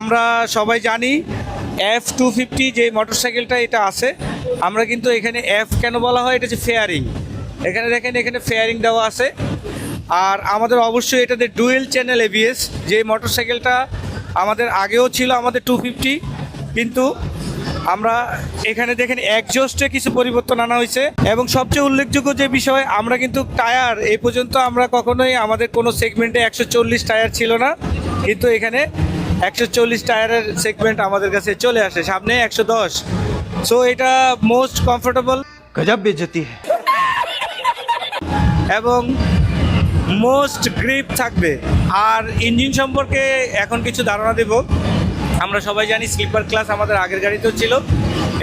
আমরা সবাই জানি F250 যে মোটরসাইকেলটা এটা আছে, আমরা কিন্তু এখানে এফ কেন বলা হয়, এটা হচ্ছে ফেয়ারিং। এখানে দেখেন, এখানে ফেয়ারিং দেওয়া আছে। আর আমাদের অবশ্যই এটাতে ডুয়েল চ্যানেল এবিএস, যে মোটরসাইকেলটা আমাদের আগেও ছিল আমাদের 250, কিন্তু আমরা এখানে দেখেন একজস্টে কিছু পরিবর্তন আনা হয়েছে। এবং সবচেয়ে উল্লেখযোগ্য যে বিষয়, আমরা কিন্তু টায়ার এই পর্যন্ত আমরা কখনোই আমাদের কোনো সেগমেন্টে 140 টায়ার ছিল না, কিন্তু এখানে 140 টায়ারের সেগমেন্ট আমাদের কাছে চলে আসে, সামনে 110। সো এটা মোস্ট কমফোর্টেবল, गजब बेइज्जती है। এবং মোস্ট গ্রিপ থাকবে। আর ইঞ্জিন সম্পর্কে এখন কিছু ধারণা দেব। আমরা সবাই জানি স্লিপার ক্লাস আমাদের আগের গাড়িতেও ছিল,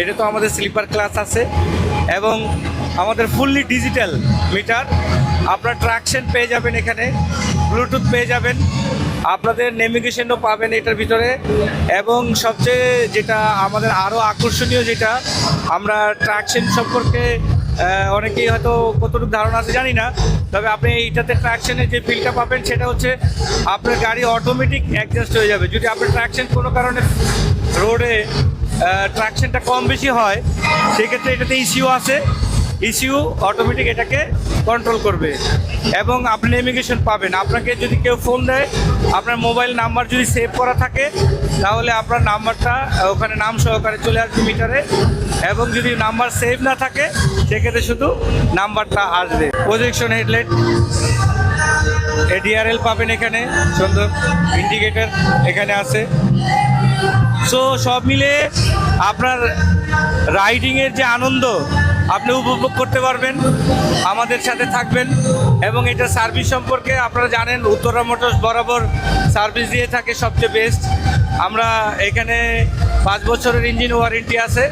এটা তো আমাদের স্লিপার ক্লাস আছে। এবং আমাদের ফুললি ডিজিটাল মিটার, আপনার ট্রাকশন পেয়ে যাবেন, এখানে ব্লুটুথ পেয়ে যাবেন, আপনাদের নেভিগেশনও পাবেন এটার ভিতরে। এবং সবচেয়ে যেটা আমাদের আরও আকর্ষণীয়, যেটা আমরা ট্রাকশন সম্পর্কে অনেকেই হয়তো কতটুকু ধারণা আছে জানি না, তবে আপনি এইটাতে ট্রাকশনের যে ফিলটা পাবেন সেটা হচ্ছে আপনার গাড়ি অটোমেটিক অ্যাডজাস্ট হয়ে যাবে। যদি আপনার ট্রাকশন কোনো কারণে রোডে ট্রাকশনটা কম বেশি হয়, সেক্ষেত্রে এটাতে ইসিউ আছে, ইসিউ অটোমেটিক এটাকে কন্ট্রোল করবে। এবং আপনি নেভিগেশন পাবেন। আপনাকে যদি কেউ ফোন দেয়, আপনার মোবাইল নাম্বার যদি সেভ করা থাকে, তাহলে আপনার নাম্বারটা ওখানে নাম সহকারে চলে আসবে মিটারে। এবং যদি নাম্বার সেভ না থাকে, সেক্ষেত্রে শুধু নাম্বারটা আসবে। প্রজেকশন হেডলাইট, এডিআরএল পাবেন এখানে, সুন্দর ইন্ডিকেটর এখানে আছে। সো সব মিলে আপনার রাইডিংয়ের যে আনন্দ আপনি উপভোগ করতে পারবেন, আমাদের সাথে থাকবেন। এবং এটা সার্ভিস সম্পর্কে আপনারা জানেন, উত্তরা মোটরস বরাবর সার্ভিস দিয়ে থাকে সবচেয়ে বেস্ট। আমরা এখানে 5 বছরের ইঞ্জিন ওয়ারেন্টি আছে।